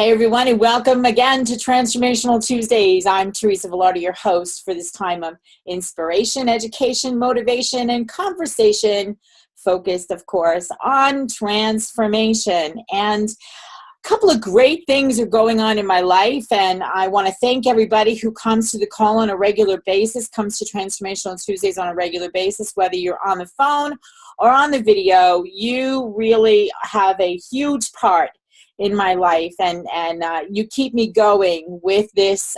Hey everyone, and welcome again to Transformational Tuesdays. I'm Teresa Velardi, your host for this time of inspiration, education, motivation, and conversation, focused, of course, on transformation. And a couple of great things are going on in my life, and I want to thank everybody who comes to the call on a regular basis, comes to Transformational Tuesdays on a regular basis, whether you're on the phone or on the video. You really have a huge part in my life, and you keep me going with this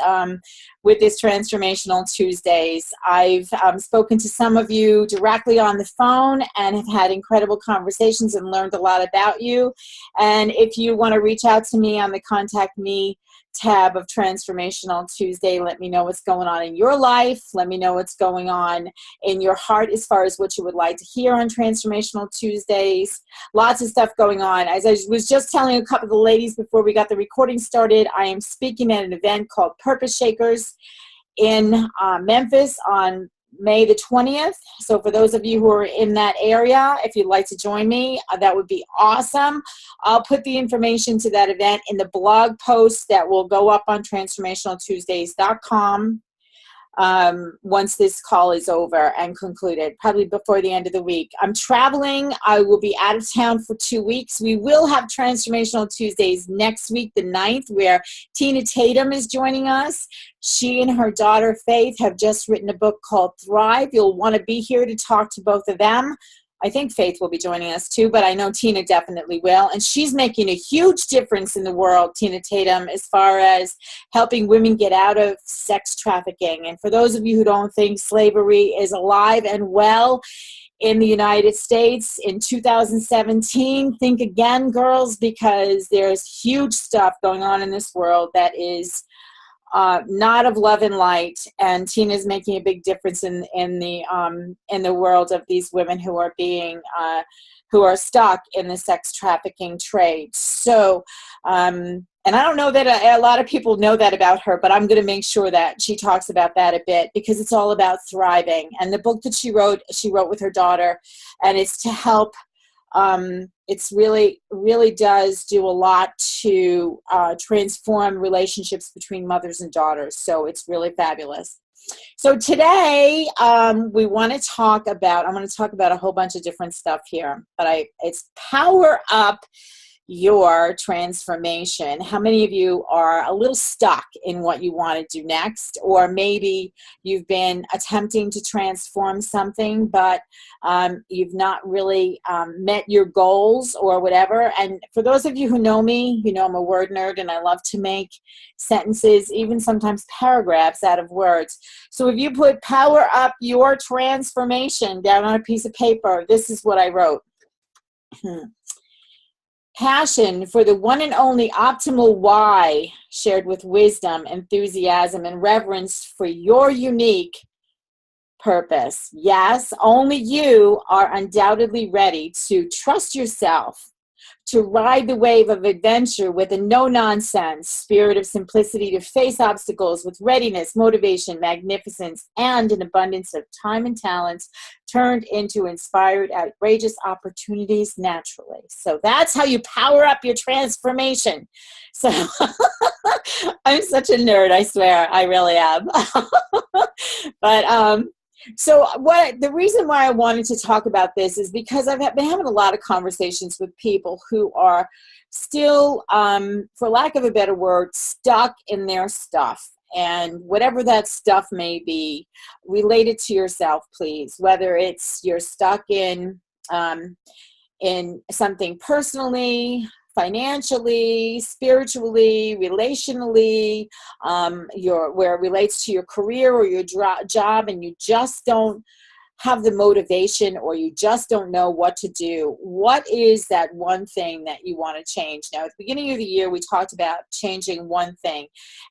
Transformational Tuesdays. I've spoken to some of you directly on the phone and have had incredible conversations and learned a lot about you. And if you want to reach out to me on the Contact Me tab of Transformational Tuesday, let me know what's going on in your life. Let me know what's going on in your heart as far as what you would like to hear on Transformational Tuesdays. Lots of stuff going on. As I was just telling a couple of the ladies before we got the recording started, I am speaking at an event called Purpose Shakers in Memphis on May the 20th. So for those of you who are in that area, if you'd like to join me, that would be awesome. I'll put the information to that event in the blog post that will go up on transformationaltuesdays.com once this call is over and concluded, probably before the end of the week. I'm traveling. I will be out of town for 2 weeks. We will have Transformational Tuesdays next week, the 9th, where Tina Tatum is joining us. She and her daughter, Faith, have just written a book called Thrive. You'll want to be here to talk to both of them. I think Faith will be joining us too, but I know Tina definitely will. And she's making a huge difference in the world, Tina Tatum, as far as helping women get out of sex trafficking. And for those of you who don't think slavery is alive and well in the United States in 2017, think again, girls, because there's huge stuff going on in this world that is not of love and light, and Tina's making a big difference in the world of these women who are being who are stuck in the sex trafficking trade. So, and I don't know that a lot of people know that about her, but I'm going to make sure that she talks about that a bit, because it's all about thriving. And the book that she wrote with her daughter, and it's to help. It's really does do a lot to transform relationships between mothers and daughters. So it's really fabulous. So today we want to talk about, I'm going to talk about a whole bunch of different stuff here, but it's power up your transformation. How many of you are a little stuck in what you want to do next? Or maybe you've been attempting to transform something, but you've not really met your goals or whatever. And for those of you who know me, you know I'm a word nerd and I love to make sentences, even sometimes paragraphs, out of words. So if you put power up your transformation down on a piece of paper, this is what I wrote. Passion for the one and only optimal why, shared with wisdom, enthusiasm, and reverence for your unique purpose. Yes, only you are undoubtedly ready to trust yourself, to ride the wave of adventure with a no-nonsense spirit of simplicity, to face obstacles with readiness, motivation, magnificence, and an abundance of time and talents turned into inspired, outrageous opportunities naturally. So that's how you power up your transformation. So I'm such a nerd, I swear, I really am. But so the reason why I wanted to talk about this is because I've been having a lot of conversations with people who are still, for lack of a better word, stuck in their stuff. And whatever that stuff may be, relate it to yourself, please. Whether it's you're stuck in something personally, financially, spiritually, relationally, where it relates to your career or your job, and you just don't have the motivation, or you just don't know what to do. What is that one thing that you want to change? Now, at the beginning of the year, we talked about changing one thing,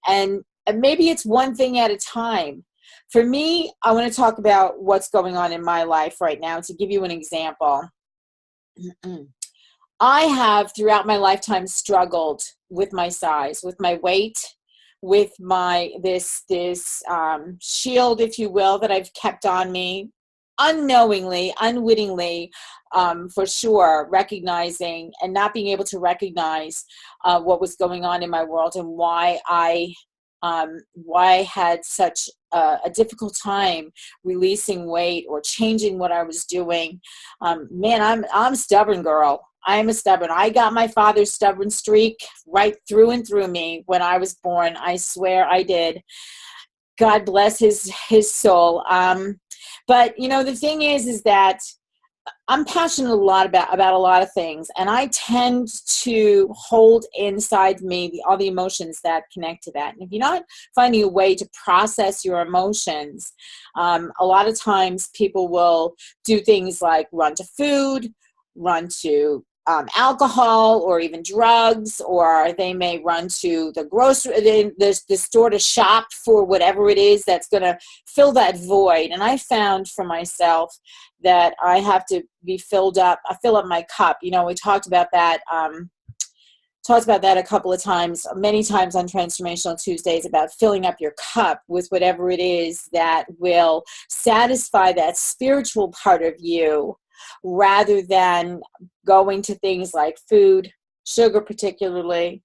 and maybe it's one thing at a time. For me, I want to talk about what's going on in my life right now. To give you an example, I have throughout my lifetime struggled with my size, with my weight, with my this shield, if you will, that I've kept on me unknowingly, unwittingly, for sure, recognizing and not being able to recognize what was going on in my world and why I had such a difficult time releasing weight or changing what I was doing. Man, I'm stubborn, girl. I am a stubborn. I got my father's stubborn streak right through and through me when I was born. I swear I did. God bless his soul. But you know, the thing is that I'm passionate a lot about a lot of things, and I tend to hold inside me all the emotions that connect to that. And if you're not finding a way to process your emotions, a lot of times people will do things like run to food, run to alcohol, or even drugs, or they may run to the store to shop for whatever it is that's going to fill that void. And I found for myself that I have to be filled up. I fill up my cup. You know, we talked about that. Talked about that a couple of times, many times on Transformational Tuesdays, about filling up your cup with whatever it is that will satisfy that spiritual part of you, rather than going to things like food, sugar particularly,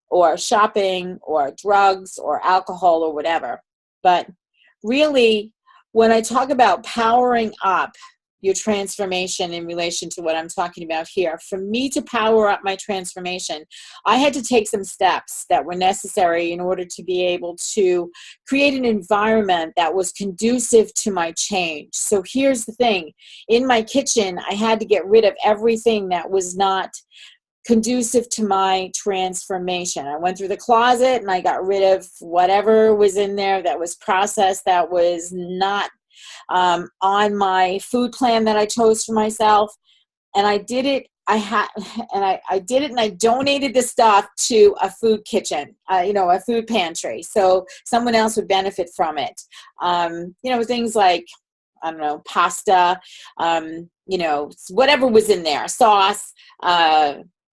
or shopping, or drugs, or alcohol, or whatever. But really, when I talk about powering up your transformation in relation to what I'm talking about here, for me to power up my transformation, I had to take some steps that were necessary in order to be able to create an environment that was conducive to my change. So here's the thing. In my kitchen, I had to get rid of everything that was not conducive to my transformation. I went through the closet and I got rid of whatever was in there that was processed, that was not on my food plan that I chose for myself. And I did it. I did it, and I donated the stuff to a food kitchen, a food pantry, so someone else would benefit from it. Things like, I don't know, pasta, whatever was in there, sauce,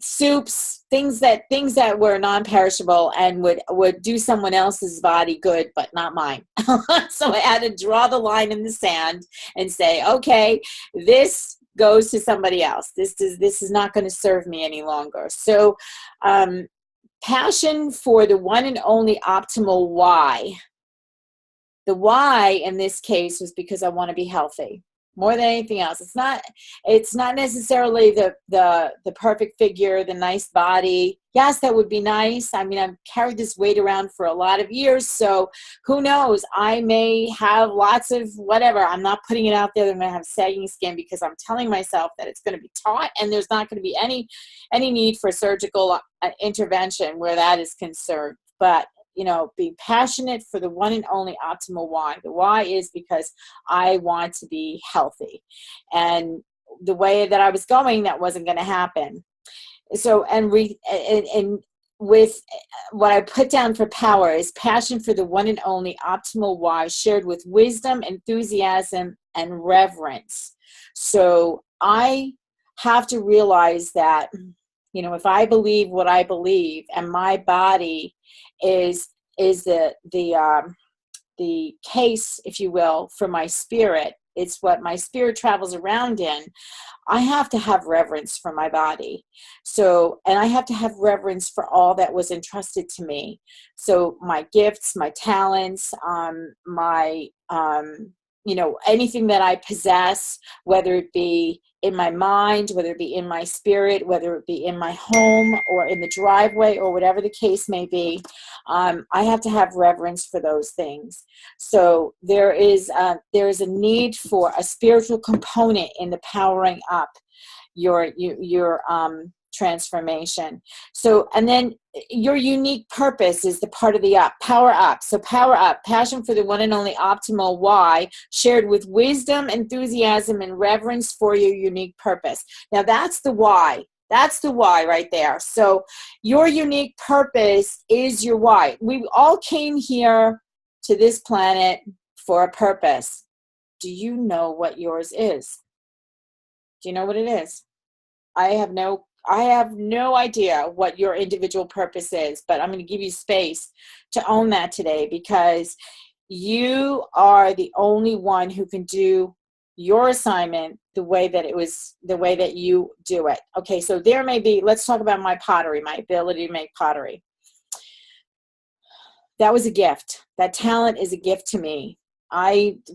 soups, things that were non-perishable and would do someone else's body good, but not mine. So I had to draw the line in the sand and say, okay, this goes to somebody else. This is not going to serve me any longer. So passion for the one and only optimal why. The why in this case was because I want to be healthy more than anything else. It's not necessarily the perfect figure, the nice body. Yes, that would be nice. I mean, I've carried this weight around for a lot of years, so who knows? I may have lots of whatever. I'm not putting it out there that I'm going to have sagging skin, because I'm telling myself that it's going to be taught, and there's not going to be any need for surgical intervention where that is concerned. But be passionate for the one and only optimal why. The why is because I want to be healthy. And the way that I was going, that wasn't going to happen. So, and with what I put down for power is passion for the one and only optimal why, shared with wisdom, enthusiasm, and reverence. So I have to realize that, if I believe what I believe, and my body is the case, if you will, for my spirit, it's what my spirit travels around in, I have to have reverence for my body. So, and I have to have reverence for all that was entrusted to me. So my gifts, my talents, anything that I possess, whether it be in my mind, whether it be in my spirit, whether it be in my home or in the driveway, or whatever the case may be, I have to have reverence for those things. So there is a need for a spiritual component in the powering up your transformation. So, and then your unique purpose is the part of the power up. So power up, passion for the one and only optimal why, shared with wisdom, enthusiasm, and reverence for your unique purpose. Now that's the why. That's the why right there. So your unique purpose is your why. We all came here to this planet for a purpose. Do you know what yours is? Do you know what it is? I have no idea what your individual purpose is, but I'm going to give you space to own that today, because you are the only one who can do your assignment the way that you do it. Okay, so there may be, let's talk about my pottery, my ability to make pottery. That was a gift. That talent is a gift to me.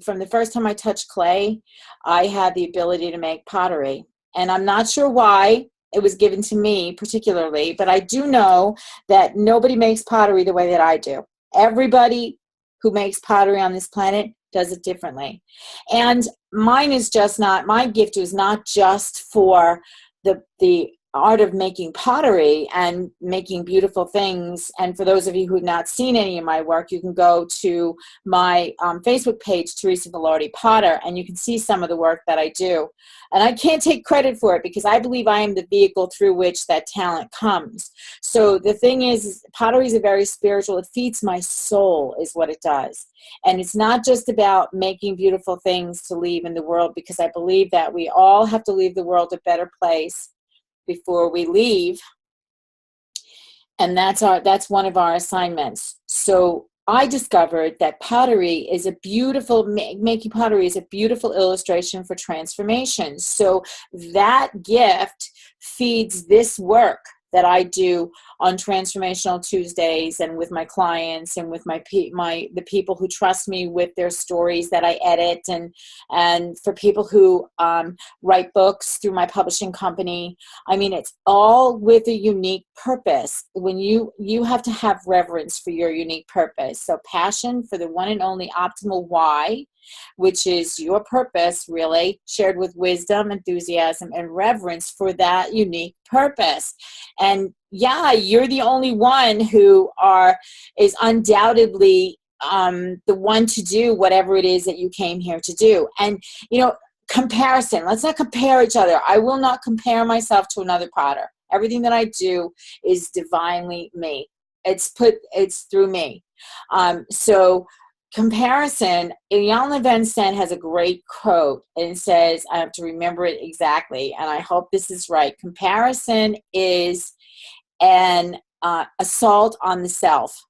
From the first time I touched clay, I had the ability to make pottery. And I'm not sure why it was given to me particularly, but I do know that nobody makes pottery the way that I do. Everybody who makes pottery on this planet does it differently. And my gift was not just for the art of making pottery and making beautiful things. And for those of you who have not seen any of my work, you can go to my Facebook page, Teresa Velardi Potter, and you can see some of the work that I do. And I can't take credit for it because I believe I am the vehicle through which that talent comes. So the thing is pottery is a very spiritual, it feeds my soul is what it does. And it's not just about making beautiful things to leave in the world, because I believe that we all have to leave the world a better place before we leave, and that's one of our assignments. So I discovered that making pottery is a beautiful illustration for transformation. So that gift feeds this work that I do on Transformational Tuesdays and with my clients and with the people who trust me with their stories that I edit, and for people who write books through my publishing company. I mean, it's all with a unique purpose. When you have to have reverence for your unique purpose. So passion for the one and only optimal why, which is your purpose, really, shared with wisdom, enthusiasm, and reverence for that unique purpose. And yeah, you're the only one who is undoubtedly the one to do whatever it is that you came here to do. And, comparison, let's not compare each other. I will not compare myself to another potter. Everything that I do is divinely me. It's through me. So comparison, Ian Vincent has a great quote, and it says, I have to remember it exactly, and I hope this is right. Comparison is an assault on the self.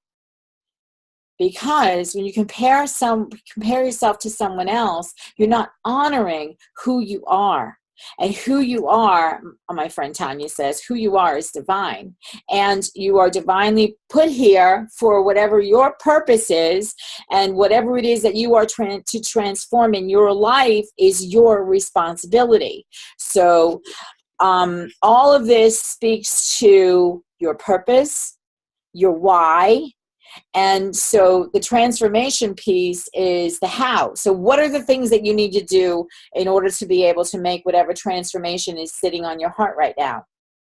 Because when you compare yourself to someone else, you're not honoring who you are. And who you are, my friend Tanya says, who you are is divine. And you are divinely put here for whatever your purpose is, and whatever it is that you are trying to transform in your life is your responsibility. So all of this speaks to your purpose, your why. And so the transformation piece is the how. So what are the things that you need to do in order to be able to make whatever transformation is sitting on your heart right now?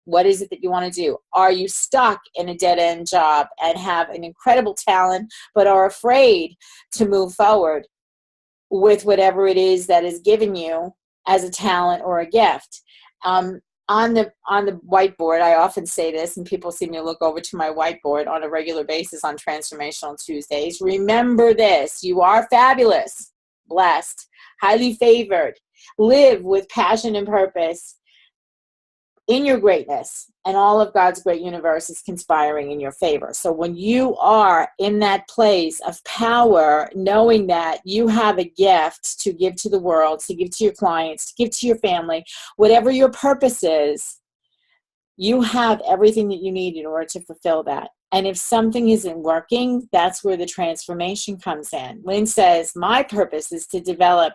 What is it that you want to do? Are you stuck in a dead-end job and have an incredible talent but are afraid to move forward with whatever it is that is given you as a talent or a gift? On the whiteboard, I often say this, and people see me look over to my whiteboard on a regular basis on Transformational Tuesdays. Remember this: you are fabulous, blessed, highly favored. Live with passion and purpose in your greatness, and all of God's great universe is conspiring in your favor. So when you are in that place of power, knowing that you have a gift to give to the world, to give to your clients, to give to your family, whatever your purpose is, you have everything that you need in order to fulfill that. And if something isn't working, that's where the transformation comes in. Lynn says, my purpose is to develop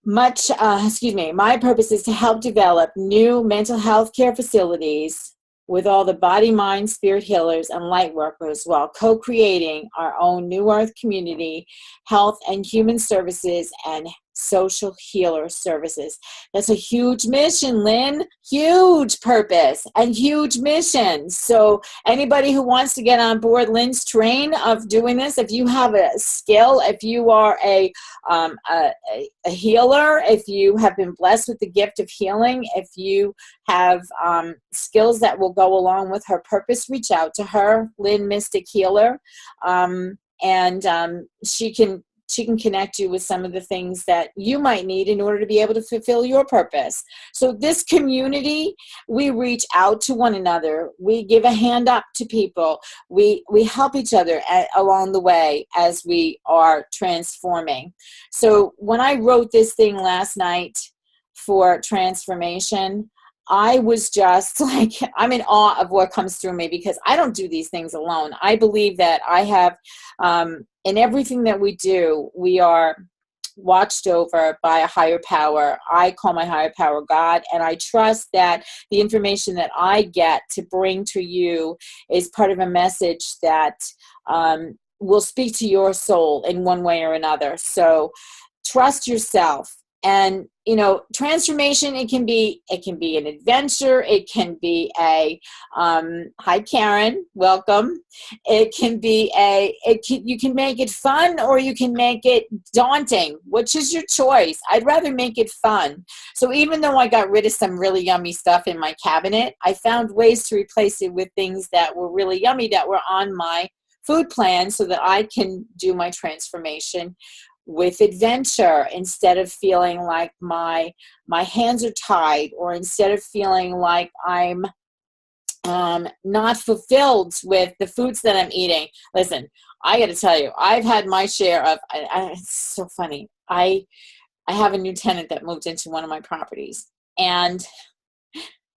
my purpose is to help develop new mental health care facilities with all the body, mind, spirit healers and light workers, while co-creating our own New Earth community, health and human services, and social healer services. That's a huge mission, Lynn. Huge purpose and huge mission. So anybody who wants to get on board Lynn's train of doing this, if you have a skill, if you are a healer, if you have been blessed with the gift of healing, if you have skills that will go along with her purpose, reach out to her, Lynn Mystic Healer, and she can she can connect you with some of the things that you might need in order to be able to fulfill your purpose. So this community, we reach out to one another. We give a hand up to people. We help each other along the way as we are transforming. So when I wrote this thing last night for transformation, I was just like, I'm in awe of what comes through me, because I don't do these things alone. I believe that I have, in everything that we do, we are watched over by a higher power. I call my higher power God, and I trust that the information that I get to bring to you is part of a message that will speak to your soul in one way or another. So trust yourself. And, you know, transformation, it can be an adventure. It can be a, hi, Karen, welcome. It can be you can make it fun, or you can make it daunting, which is your choice. I'd rather make it fun. So even though I got rid of some really yummy stuff in my cabinet, I found ways to replace it with things that were really yummy, that were on my food plan, so that I can do my transformation with adventure, instead of feeling like my hands are tied, or instead of feeling like I'm not fulfilled with the foods that I'm eating. Listen, I got to tell you, I've had my share of, it's so funny. I have a new tenant that moved into one of my properties and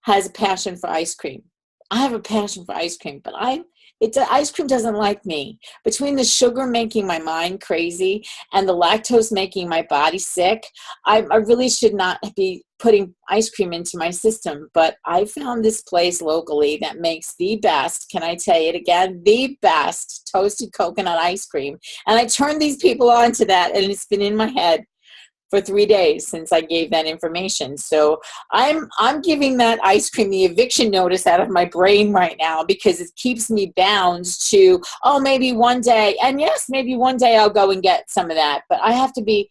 has a passion for ice cream. I have a passion for ice cream, but ice cream doesn't like me. Between the sugar making my mind crazy and the lactose making my body sick, I really should not be putting ice cream into my system. But I found this place locally that makes the best, can I tell it again, the best toasted coconut ice cream. And I turned these people on to that, and it's been in my head for 3 days since I gave that information. So I'm giving that ice cream the eviction notice out of my brain right now, because it keeps me bound to, oh, maybe one day, and yes, maybe one day I'll go and get some of that. But I have to be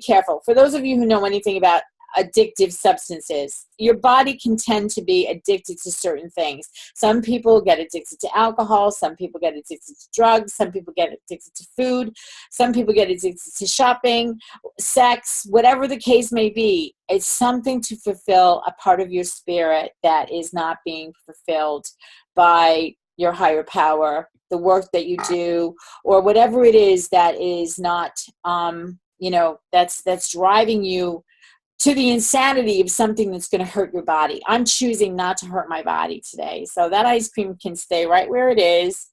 careful. For those of you who know anything about addictive substances, your body can tend to be addicted to certain things. Some people get addicted to alcohol, some people get addicted to drugs, some people get addicted to food, some people get addicted to shopping, sex, whatever the case may be. It's something to fulfill a part of your spirit that is not being fulfilled by your higher power, the work that you do, or whatever it is that is not, that's driving you to the insanity of something that's going to hurt your body. I'm choosing not to hurt my body today. So that ice cream can stay right where it is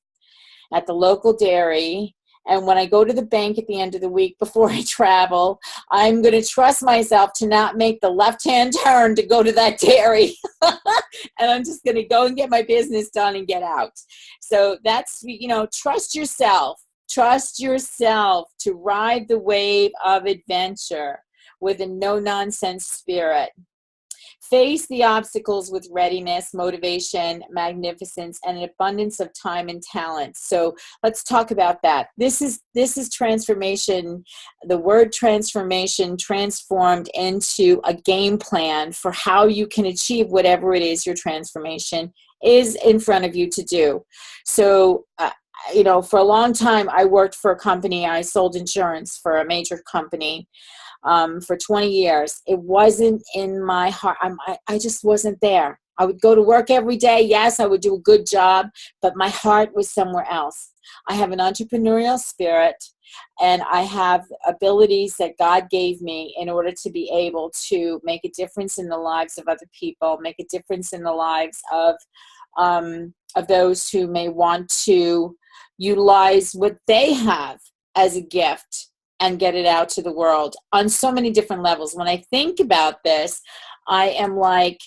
at the local dairy. And when I go to the bank at the end of the week before I travel, I'm going to trust myself to not make the left-hand turn to go to that dairy. And I'm just going to go and get my business done and get out. So that's, trust yourself. Trust yourself to ride the wave of adventure with a no-nonsense spirit. Face the obstacles with readiness, motivation, magnificence, and an abundance of time and talent. So let's talk about that. This is transformation. The word transformation transformed into a game plan for how you can achieve whatever it is your transformation is in front of you to do. So, for a long time, I worked for a company. I sold insurance for a major company. For 20 years. It wasn't in my heart. I just wasn't there. I would go to work every day. Yes, I would do a good job, but my heart was somewhere else. I have an entrepreneurial spirit, and I have abilities that God gave me in order to be able to make a difference in the lives of other people, make a difference in the lives of those who may want to utilize what they have as a gift and get it out to the world on so many different levels. When I think about this, I am like,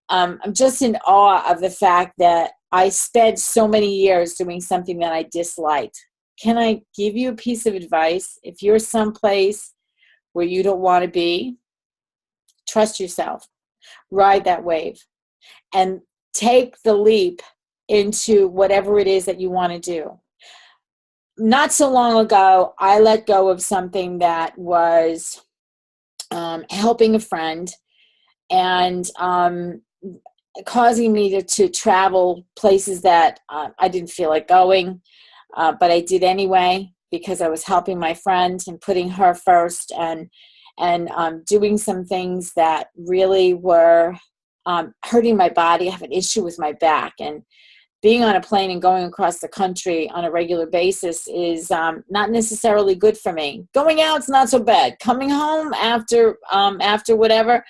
I'm just in awe of the fact that I spent so many years doing something that I disliked. Can I give you a piece of advice? If you're someplace where you don't want to be, trust yourself, ride that wave, and take the leap into whatever it is that you want to do. Not so long ago, I let go of something that was helping a friend and causing me to travel places that I didn't feel like going, but I did anyway because I was helping my friend and putting her first, and doing some things that really were hurting my body. I have an issue with my back, and being on a plane and going across the country on a regular basis is not necessarily good for me. Going out's not so bad. Coming home after whatever,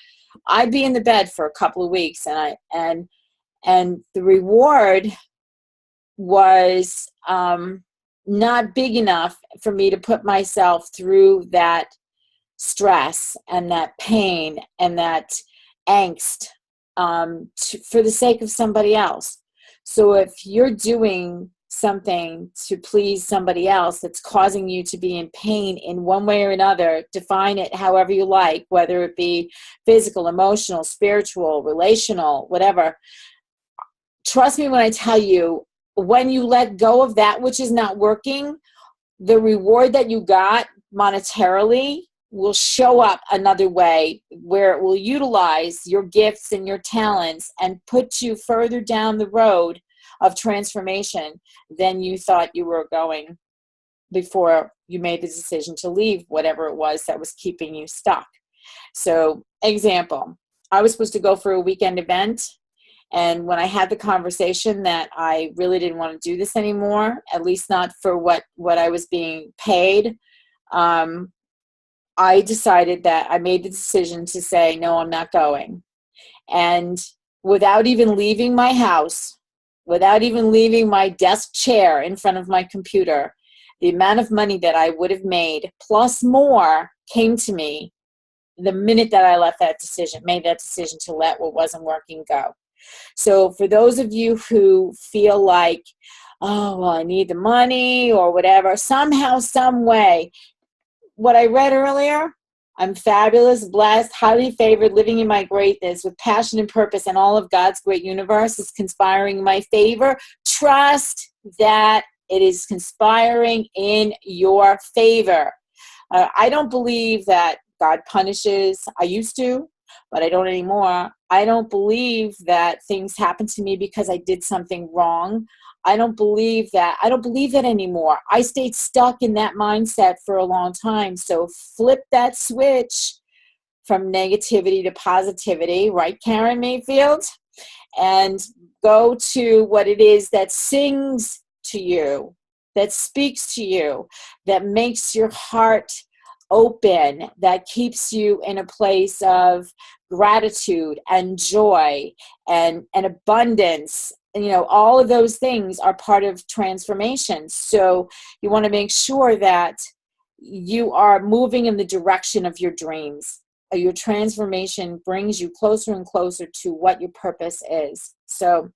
I'd be in the bed for a couple of weeks, and the reward was not big enough for me to put myself through that stress and that pain and that angst for the sake of somebody else. So if you're doing something to please somebody else that's causing you to be in pain in one way or another, define it however you like, whether it be physical, emotional, spiritual, relational, whatever. Trust me when I tell you, when you let go of that which is not working, the reward that you got monetarily will show up another way, where it will utilize your gifts and your talents and put you further down the road of transformation than you thought you were going before you made the decision to leave whatever it was that was keeping you stuck. So, example, I was supposed to go for a weekend event, and when I had the conversation that I really didn't want to do this anymore, at least not for what I was being paid, I decided that I made the decision to say, no, I'm not going. And without even leaving my house, without even leaving my desk chair in front of my computer, the amount of money that I would have made plus more came to me the minute that I made that decision to let what wasn't working go. So for those of you who feel like, oh, well, I need the money or whatever, somehow, some way, what I read earlier, I'm fabulous, blessed, highly favored, living in my greatness with passion and purpose, and all of God's great universe is conspiring in my favor. Trust that it is conspiring in your favor. I don't believe that God punishes. I used to, but I don't anymore. I don't believe that things happen to me because I did something wrong. I don't believe that anymore. I stayed stuck in that mindset for a long time. So flip that switch from negativity to positivity, right, Karen Mayfield? And go to what it is that sings to you, that speaks to you, that makes your heart open, that keeps you in a place of gratitude and joy and abundance. And, all of those things are part of transformation. So you want to make sure that you are moving in the direction of your dreams. Your transformation brings you closer and closer to what your purpose is. So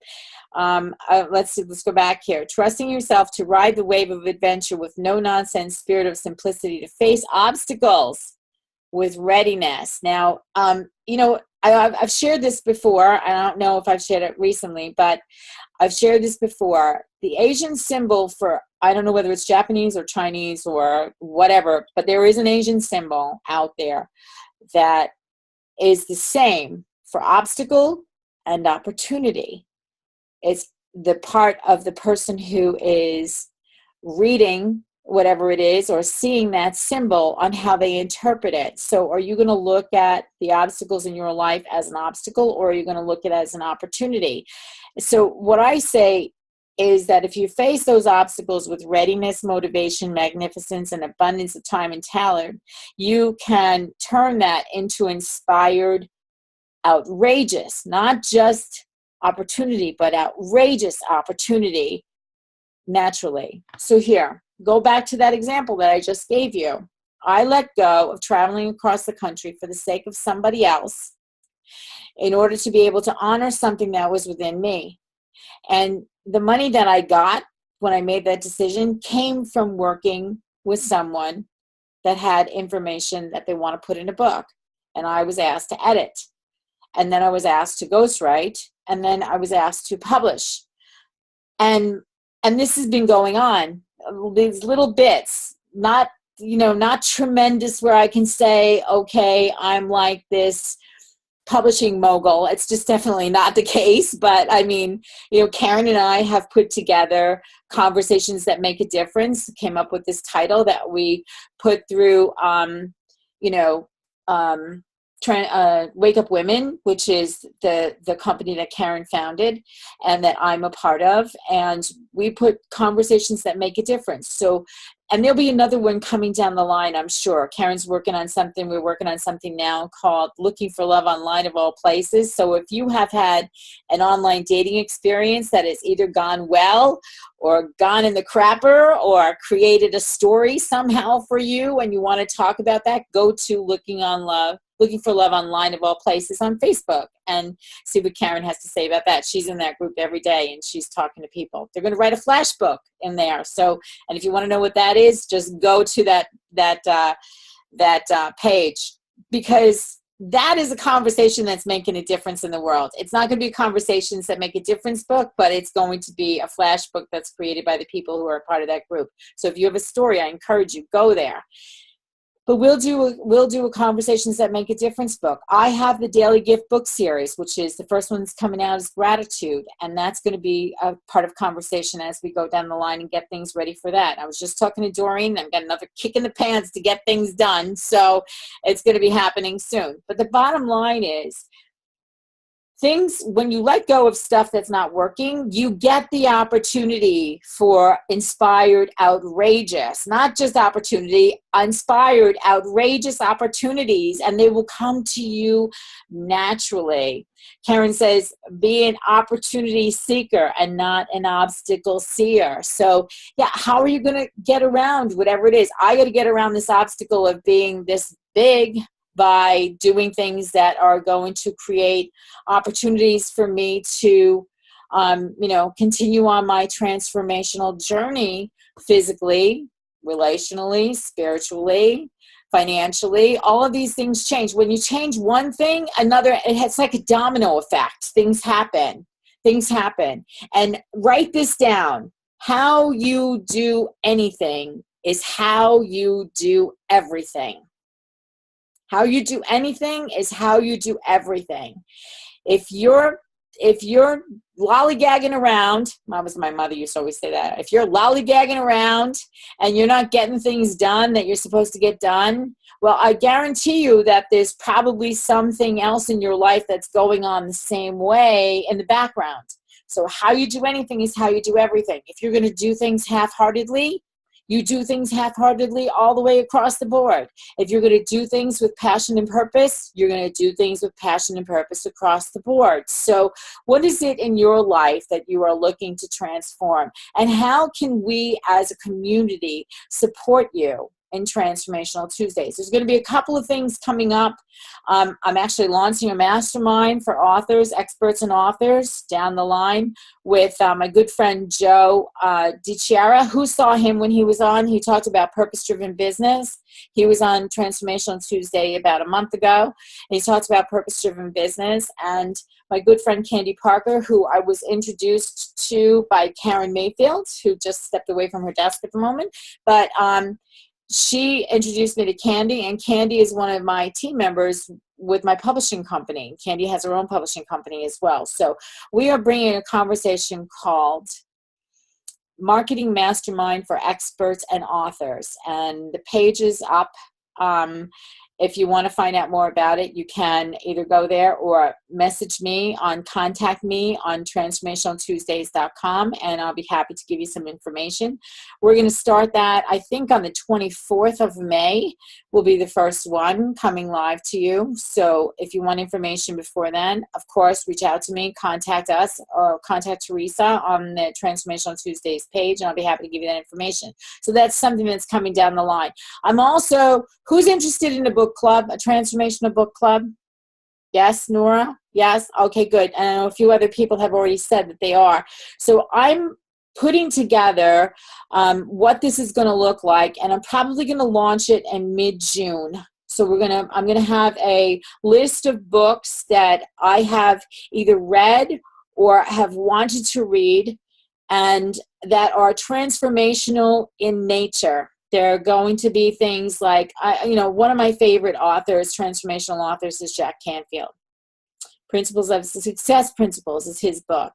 let's go back here. Trusting yourself to ride the wave of adventure with no nonsense spirit of simplicity, to face obstacles with readiness. Now, I've shared this before. I don't know if I've shared it recently, but I've shared this before. The Asian symbol for, I don't know whether it's Japanese or Chinese or whatever, but there is an Asian symbol out there that is the same for obstacle and opportunity. It's the part of the person who is reading whatever it is or seeing that symbol on how they interpret it. So are you going to look at the obstacles in your life as an obstacle, or are you going to look at it as an opportunity? So what I say is that if you face those obstacles with readiness, motivation, magnificence, and abundance of time and talent, you can turn that into inspired, outrageous, not just opportunity, but outrageous opportunity naturally. So here, go back to that example that I just gave you. I let go of traveling across the country for the sake of somebody else in order to be able to honor something that was within me. And the money that I got when I made that decision came from working with someone that had information that they want to put in a book. And I was asked to edit. And then I was asked to ghostwrite. And then I was asked to publish. And this has been going on. These little bits, not tremendous where I can say, okay, I'm like this publishing mogul. It's just definitely not the case. But I mean, you know, Karen and I have put together Conversations That Make a Difference, came up with this title that we put through, you know, Wake Up Women, which is the company that Karen founded and that I'm a part of. And we put Conversations That Make a Difference. So, and there'll be another one coming down the line, I'm sure. Karen's working on something. We're working on something now called Looking for Love Online, of all places. So if you have had an online dating experience that has either gone well or gone in the crapper or created a story somehow for you and you want to talk about that, go to Looking for Love Online, of all places, on Facebook and see what Karen has to say about that. She's in that group every day and she's talking to people. They're going to write a flash book in there. So, and if you want to know what that is, just go to that page, because that is a conversation that's making a difference in the world. It's not going to be Conversations That Make a Difference book, but it's going to be a flash book that's created by the people who are a part of that group. So if you have a story, I encourage you, go there. But we'll do a Conversations That Make a Difference book. I have the Daily Gift book series, which is the first one's coming out is Gratitude. And that's going to be a part of conversation as we go down the line and get things ready for that. I was just talking to Doreen. I've got another kick in the pants to get things done. So it's going to be happening soon. But the bottom line is, things, when you let go of stuff that's not working, you get the opportunity for inspired, outrageous, not just opportunity, inspired, outrageous opportunities, and they will come to you naturally. Karen says, be an opportunity seeker and not an obstacle seer. So yeah, how are you going to get around whatever it is? I got to get around this obstacle of being this big by doing things that are going to create opportunities for me to, continue on my transformational journey physically, relationally, spiritually, financially. All of these things change. When you change one thing, another, it's like a domino effect. Things happen. And write this down. How you do anything is how you do everything. How you do anything is how you do everything. If you're lollygagging around, my mother used to always say that. If you're lollygagging around and you're not getting things done that you're supposed to get done, well, I guarantee you that there's probably something else in your life that's going on the same way in the background. So how you do anything is how you do everything. If you're going to do things half-heartedly, you do things half-heartedly all the way across the board. If you're going to do things with passion and purpose, you're going to do things with passion and purpose across the board. So what is it in your life that you are looking to transform? And how can we as a community support you in Transformational Tuesdays? There's going to be a couple of things coming up. I'm actually launching a mastermind for authors, experts and authors down the line with my good friend Joe DiChiara. Who saw him when he was on? He talked about purpose-driven business. He was on Transformational Tuesday about a month ago, and he talked about purpose-driven business. And my good friend Candy Parker, who I was introduced to by Karen Mayfield, who just stepped away from her desk at the moment, but she introduced me to Candy, and Candy is one of my team members with my publishing company. Candy has her own publishing company as well. So we are bringing a conversation called Marketing Mastermind for Experts and Authors. And the page is up. If you want to find out more about it, you can either go there or contact me on transformationaltuesdays.com, and I'll be happy to give you some information. We're going to start that, I think, on the 24th of May will be the first one coming live to you. So if you want information before then, of course, reach out to me, contact us, or contact Teresa on the Transformational Tuesdays page, and I'll be happy to give you that information. So that's something that's coming down the line. I'm also, who's interested in a book club, a transformational book club? Yes, Nora? Yes? Okay, good. And I know a few other people have already said that they are. So I'm putting together what this is going to look like, and I'm probably going to launch it in mid-June. So I'm going to have a list of books that I have either read or have wanted to read and that are transformational in nature. There are going to be things like, one of my favorite authors, transformational authors, is Jack Canfield. Principles of Success Principles is his book.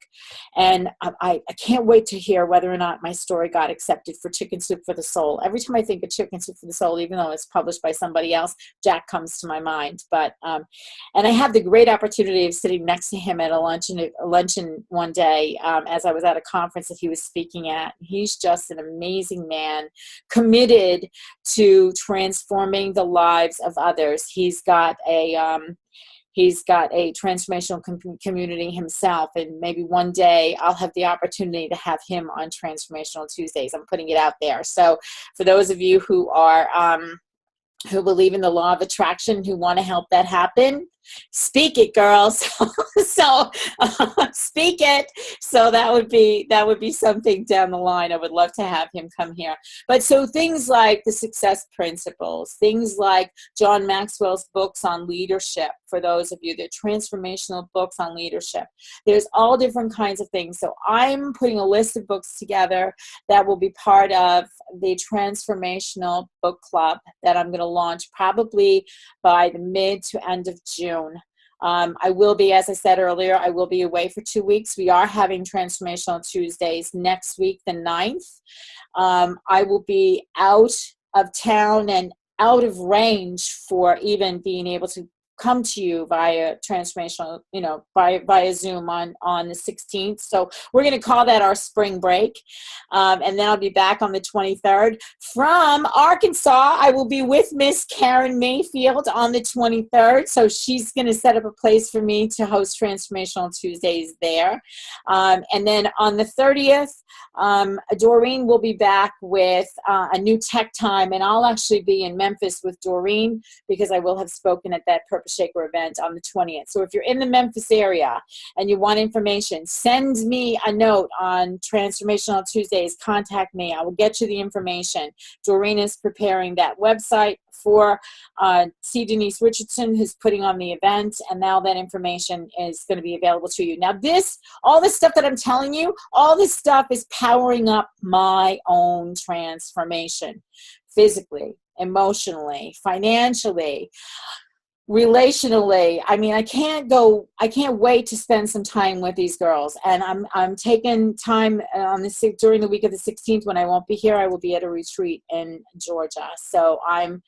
And I can't wait to hear whether or not my story got accepted for Chicken Soup for the Soul. Every time I think of Chicken Soup for the Soul, even though it's published by somebody else, Jack comes to my mind. But and I had the great opportunity of sitting next to him at a luncheon one day as I was at a conference that he was speaking at. He's just an amazing man, committed to transforming the lives of others. He's got a transformational community himself, and maybe one day I'll have the opportunity to have him on Transformational Tuesdays. I'm putting it out there. So for those of you who are who believe in the law of attraction, who want to help that happen, speak it, girls. So speak it. So that would be something down the line. I would love to have him come here. But so things like the success principles, things like John Maxwell's books on leadership, for those of you, the transformational books on leadership. There's all different kinds of things. So I'm putting a list of books together that will be part of the Transformational Book Club that I'm going to launch probably by the mid to end of June. I will be, as I said earlier, I will be away for 2 weeks. We are having Transformational Tuesdays next week, the 9th. I will be out of town and out of range for even being able to come to you via transformational, via Zoom on the 16th. So we're going to call that our spring break. And then I'll be back on the 23rd. From Arkansas, I will be with Miss Karen Mayfield on the 23rd. So she's going to set up a place for me to host Transformational Tuesdays there. And then on the 30th, Doreen will be back with a new tech time, and I'll actually be in Memphis with Doreen because I will have spoken at that Purpose Shaker event on the 20th. So if you're in the Memphis area and you want information, send me a note on Transformational Tuesdays. Contact me. I will get you the information. Doreen is preparing that website for C. Denise Richardson, who's putting on the event, and now that information is going to be available to you. Now all this stuff that I'm telling you, all this stuff is powering up my own transformation, physically, emotionally, financially, relationally. I mean, I can't wait to spend some time with these girls. And I'm taking time during the week of the 16th when I won't be here. I will be at a retreat in Georgia. So I'm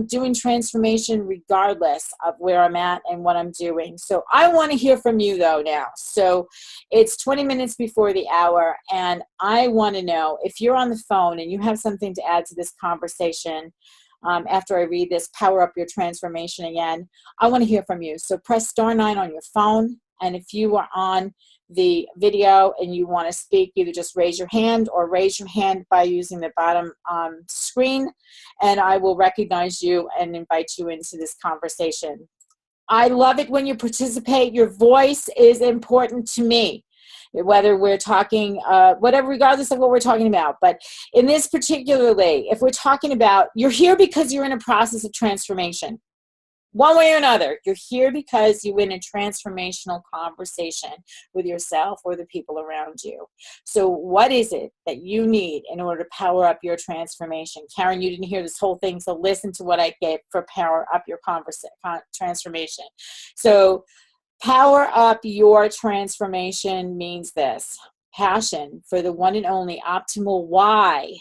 doing transformation regardless of where I'm at and what I'm doing. So I want to hear from you though now. So it's 20 minutes before the hour, and I want to know if you're on the phone and you have something to add to this conversation. After I read this, Power Up Your Transformation again, I want to hear from you. So press *9 on your phone. And if you are on the video and you want to speak, either just raise your hand or raise your hand by using the bottom screen, and I will recognize you and invite you into this conversation. I love it when you participate. Your voice is important to me, whether we're talking, regardless of what we're talking about. But in this particularly, if we're talking about, you're here because you're in a process of transformation. One way or another, you're here because you're in a transformational conversation with yourself or the people around you. So what is it that you need in order to power up your transformation? Karen, you didn't hear this whole thing, so listen to what I gave for Power Up Your Transformation. So power up your transformation means this: passion for the one and only optimal why.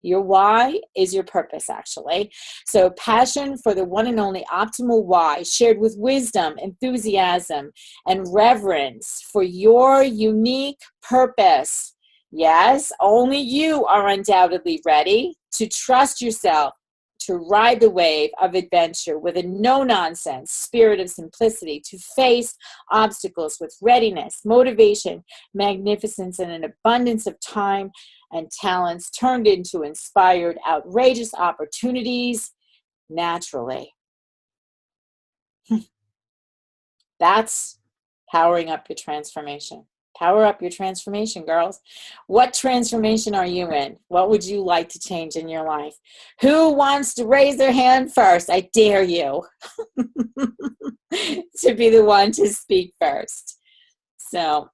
Your why is your purpose, actually. So passion for the one and only optimal why, shared with wisdom, enthusiasm, and reverence for your unique purpose. Yes, only you are undoubtedly ready to trust yourself, to ride the wave of adventure with a no-nonsense spirit of simplicity, to face obstacles with readiness, motivation, magnificence, and an abundance of time and talents turned into inspired, outrageous opportunities naturally. That's powering up your transformation. Power up your transformation, girls. What transformation are you in? What would you like to change in your life? Who wants to raise their hand first? I dare you to be the one to speak first. So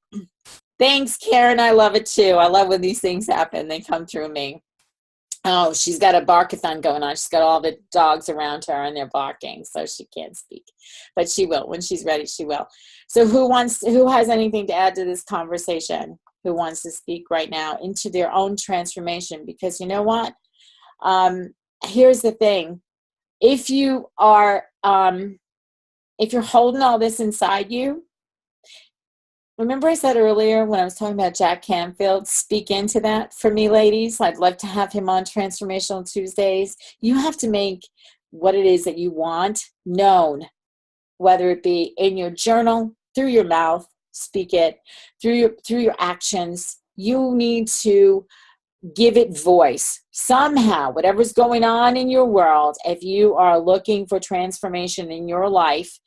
thanks, Karen. I love it too. I love when these things happen. They come through me. Oh, she's got a barkathon going on. She's got all the dogs around her and they're barking, so she can't speak. But she will. When she's ready, she will. So who has anything to add to this conversation? Who wants to speak right now into their own transformation? Because you know what? Here's the thing. If you are if you're holding all this inside you, remember I said earlier when I was talking about Jack Canfield, speak into that for me, ladies. I'd love to have him on Transformational Tuesdays. You have to make what it is that you want known, whether it be in your journal, through your mouth, speak it, through your actions. You need to give it voice somehow. Whatever's going on in your world, if you are looking for transformation in your life,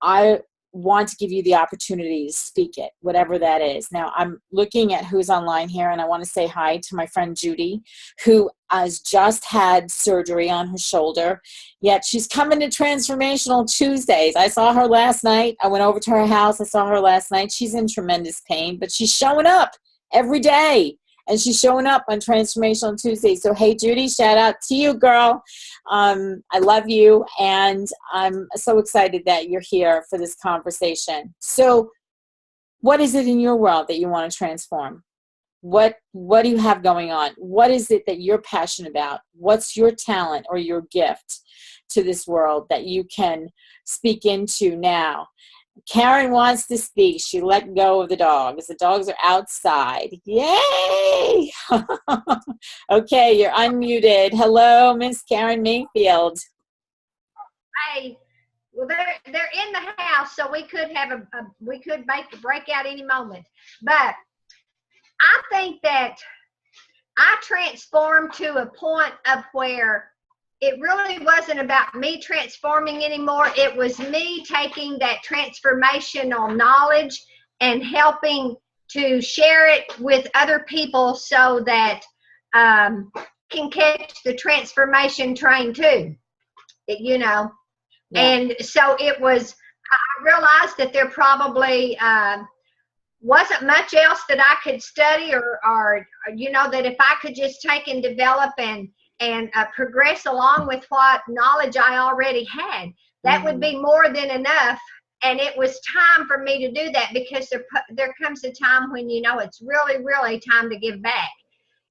I want to give you the opportunity to speak it, whatever that is. Now, I'm looking at who's online here, and I want to say hi to my friend Judy, who has just had surgery on her shoulder, yet she's coming to Transformational Tuesdays. I saw her last night. I went over to her house. I saw her last night. She's in tremendous pain, but she's showing up every day. And she's showing up on Transformational Tuesday. So, hey, Judy, shout out to you, girl. I love you. And I'm so excited that you're here for this conversation. So what is it in your world that you want to transform? What do you have going on? What is it that you're passionate about? What's your talent or your gift to this world that you can speak into now? Karen wants to speak. She let go of the dogs. The dogs are outside. Yay! Okay, you're unmuted. Hello, Miss Karen Mayfield. Hey, well, they're in the house, so we could have we could make a breakout any moment. But I think that I transformed to a point of where it really wasn't about me transforming anymore. It was me taking that transformational knowledge and helping to share it with other people so that can catch the transformation train too, you know. Yeah. And so it was, I realized that there probably wasn't much else that I could study or you know, that if I could just take and develop and progress along with what knowledge I already had, that would be more than enough. And it was time for me to do that, because there comes a time when, you know, it's really, really time to give back.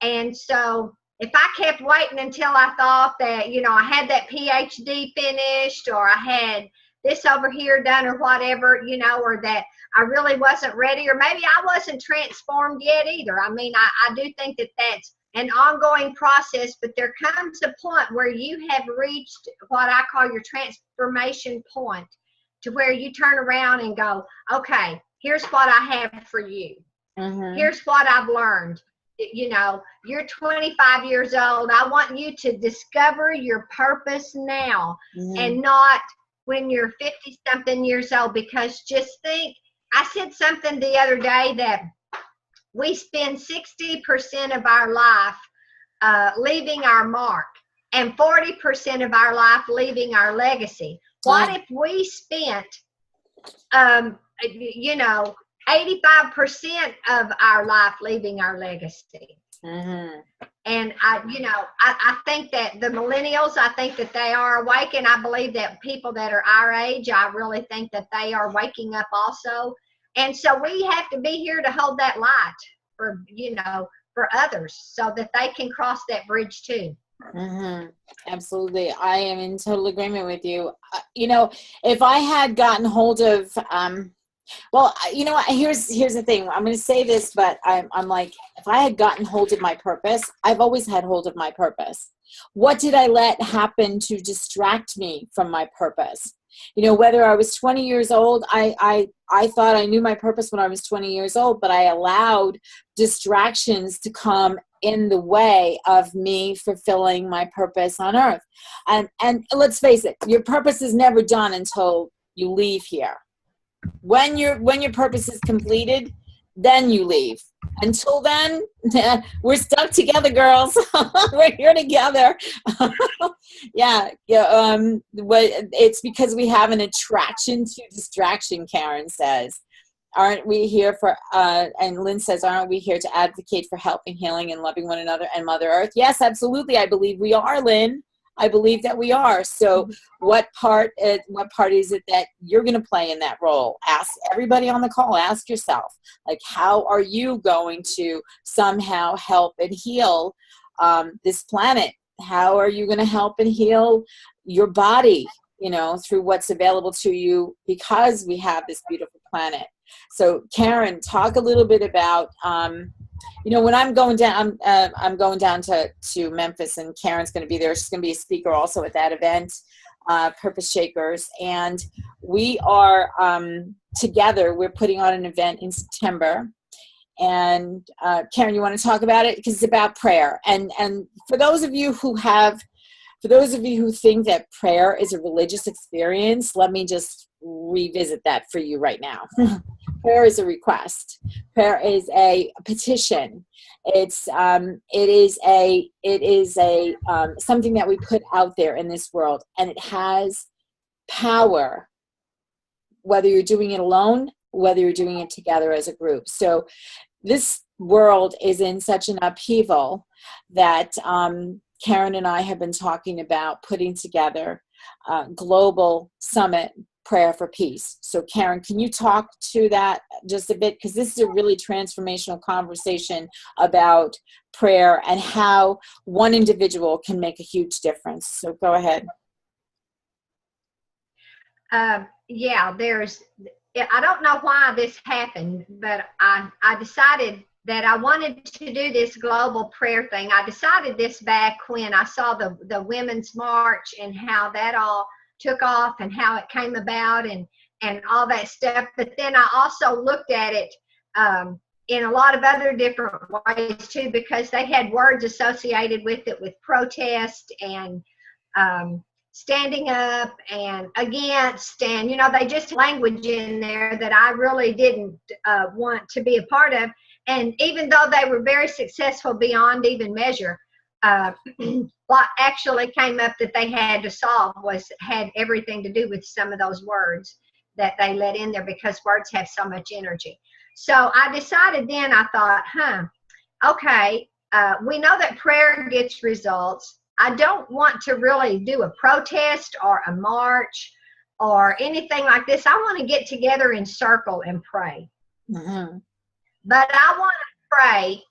And so if I kept waiting until I thought that, you know, I had that PhD finished, or I had this over here done, or whatever, you know, or that I really wasn't ready, or maybe I wasn't transformed yet either. I mean, I do think that that's an ongoing process, but there comes a point where you have reached what I call your transformation point, to where you turn around and go, okay, here's what I have for you. Here's what I've learned. You know, you're 25 years old. I want you to discover your purpose now, and not when you're 50 something years old. Because just think, I said something the other day that we spend 60% of our life leaving our mark, and 40% of our life leaving our legacy. What if we spent, you know, 85% of our life leaving our legacy? And I think that the millennials, I think that they are awake, and I believe that people that are our age, I really think that they are waking up also. And so we have to be here to hold that light for, you know, for others, so that they can cross that bridge too. Absolutely. I am in total agreement with you. You know, if I had gotten hold of, well, you know, here's the thing. I'm going to say this, but I'm like, if I had gotten hold of my purpose, I've always had hold of my purpose. What did I let happen to distract me from my purpose? You know, whether I was 20 years old, I thought I knew my purpose when I was 20 years old, but I allowed distractions to come in the way of me fulfilling my purpose on earth. And let's face it, your purpose is never done until you leave here. When your purpose is completed, then you leave. Until then, we're stuck together, girls. We're here together. Yeah. It's because we have an attraction to distraction, Karen says. aren't we here for, and Lynn says, aren't we here to advocate for helping, healing, and loving one another and Mother Earth? Yes, absolutely. I believe we are, Lynn. I believe that we are. So what part is it that you're going to play in that role? Ask everybody on the call, ask yourself, like, how are you going to somehow help and heal this planet? How are you going to help and heal your body, you know, through what's available to you because we have this beautiful planet? So Karen, talk a little bit about, you know, when I'm going down, I'm going down to Memphis, and Karen's going to be there. She's going to be a speaker also at that event, Purpose Shakers. And we are together, we're putting on an event in September. And Karen, you want to talk about it? Because it's about prayer. And for those of you who think that prayer is a religious experience, let me just revisit that for you right now. Prayer is a request. Prayer is a petition. It is something that we put out there in this world, and it has power, whether you're doing it alone, whether you're doing it together as a group. So this world is in such an upheaval that Karen and I have been talking about putting together a global summit, Prayer for Peace. So Karen, can you talk to that just a bit? Because this is a really transformational conversation about prayer and how one individual can make a huge difference. So go ahead. Yeah, I don't know why this happened, but I decided that I wanted to do this global prayer thing. I decided this back when I saw the Women's March and how that all took off and how it came about and all that stuff. But then I also looked at it in a lot of other different ways too, because they had words associated with it, with protest and standing up and against, and you know, they just language in there that I really didn't want to be a part of. And even though they were very successful beyond even measure, what actually came up that they had to solve had everything to do with some of those words that they let in there, because words have so much energy. So I decided then, I thought, okay, we know that prayer gets results. I don't want to really do a protest or a march or anything like this. I want to get together in circle and pray. Mm-hmm. But I want to pray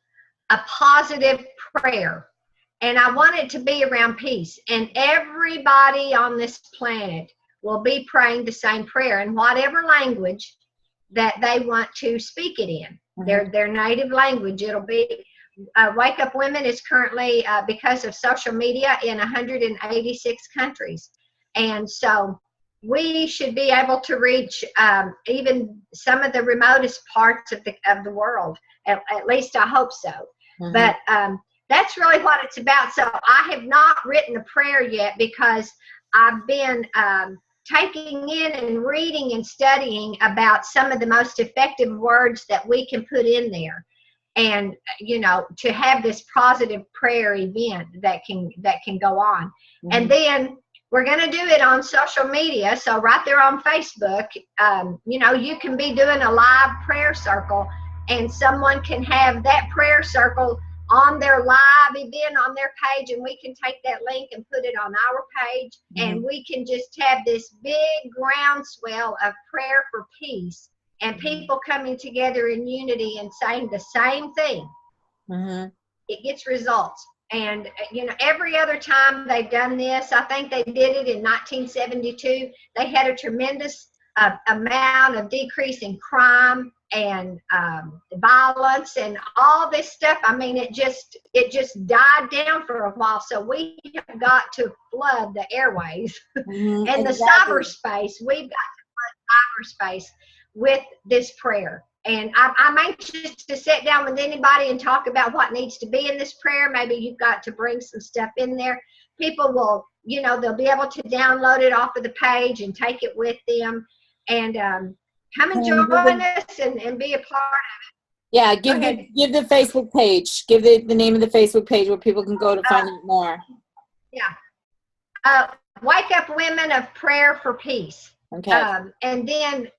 a positive prayer. And I want it to be around peace. And everybody on this planet will be praying the same prayer in whatever language that they want to speak it in. Mm-hmm. Their native language. It'll be Wake Up Women is currently, because of social media, in 186 countries. And so we should be able to reach even some of the remotest parts of the world. At least I hope so. Mm-hmm. But that's really what it's about. So I have not written a prayer yet, because I've been taking in and reading and studying about some of the most effective words that we can put in there. And, you know, to have this positive prayer event that can go on. Mm-hmm. And then we're going to do it on social media. So right there on Facebook, you know, you can be doing a live prayer circle, and someone can have that prayer circle on their live event on their page, and we can take that link and put it on our page. Mm-hmm. And we can just have this big groundswell of prayer for peace. And people coming together in unity and saying the same thing. Mm-hmm. It gets results. And, you know, every other time they've done this, I think they did it in 1972, they had a tremendous amount of decrease in crime and violence and all this stuff. I mean, it just died down for a while. So we have got to flood the airways. Mm-hmm. And exactly. The cyberspace, we've got to flood cyberspace with this prayer. And I'm anxious to sit down with anybody and talk about what needs to be in this prayer. Maybe you've got to bring some stuff in there. People will, you know, they'll be able to download it off of the page and take it with them. And come and join us and be a part of it. Yeah, give the Facebook page. Give the name of the Facebook page where people can go to find out more. Yeah. Wake Up Women of Prayer for Peace. Okay. And then,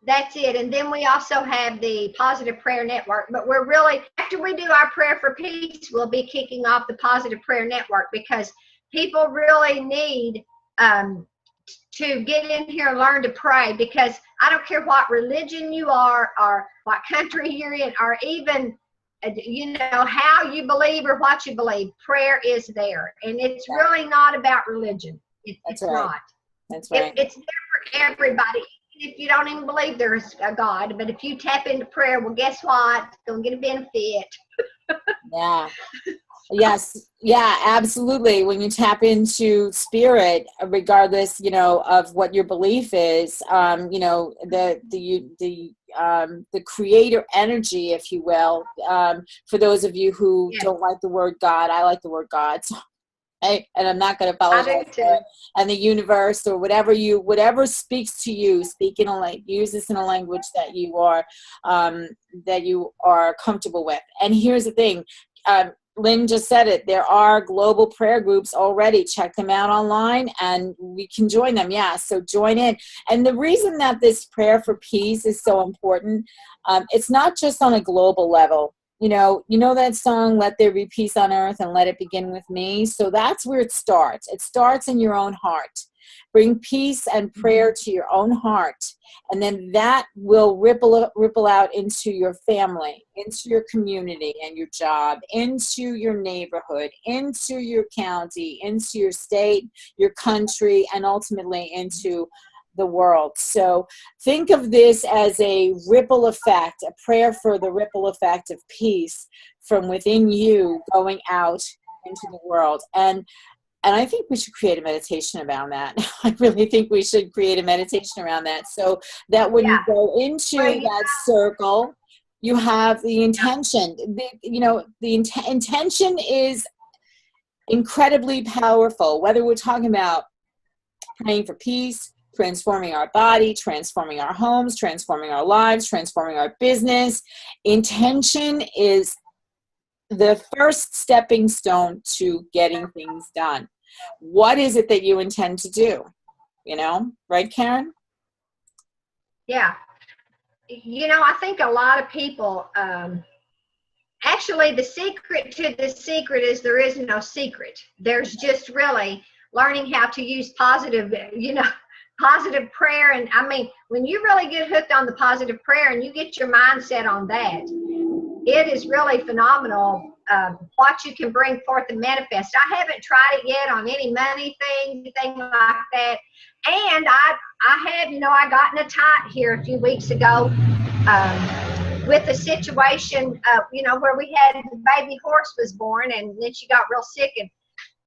That's it. And then we also have the Positive Prayer Network. But we're really, after we do our prayer for peace, we'll be kicking off the Positive Prayer Network, because people really need to get in here and learn to pray, because I don't care what religion you are or what country you're in, or even how you believe or what you believe. Prayer is there, and it's really not about religion. It's right. not. That's right. It's there for everybody. If you don't even believe there's a God, but if you tap into prayer, well, guess what? It's going to get a benefit. Yeah. Yes. Yeah, absolutely. When you tap into spirit, regardless, of what your belief is, the creator energy, if you will, for those of you who don't like the word God, I like the word God. So, and I'm not going to apologize for it. And the universe, or whatever speaks to you, use this in a language that you are comfortable with. And here's the thing. Lynn just said it. There are global prayer groups already. Check them out online, and we can join them. Yeah, so join in. And the reason that this prayer for peace is so important, it's not just on a global level. You know that song, "Let There Be Peace on Earth and Let It Begin with Me." So that's where it starts. It starts in your own heart. Bring peace and prayer to your own heart, and then that will ripple out into your family, into your community and your job, into your neighborhood, into your county, into your state, your country, and ultimately into the world. So think of this as a ripple effect, a prayer for the ripple effect of peace from within you going out into the world. And I think we should create a meditation around that. I really think we should create a meditation around that, so that when you go into that circle, you have the intention. Intention is incredibly powerful, whether we're talking about praying for peace, transforming our body, transforming our homes, transforming our lives, transforming our business. Intention is the first stepping stone to getting things done. What is it that you intend to do? Right, Karen? Yeah. I think a lot of people, actually, the secret to the secret is there is no secret. There's just really learning how to use positive prayer. And I mean, when you really get hooked on the positive prayer and you get your mindset on that, it is really phenomenal what you can bring forth and manifest. I haven't tried it yet on any money thing, anything like that. And I have, I got in a tight here a few weeks ago with a situation, where we had the baby horse was born, and then she got real sick, and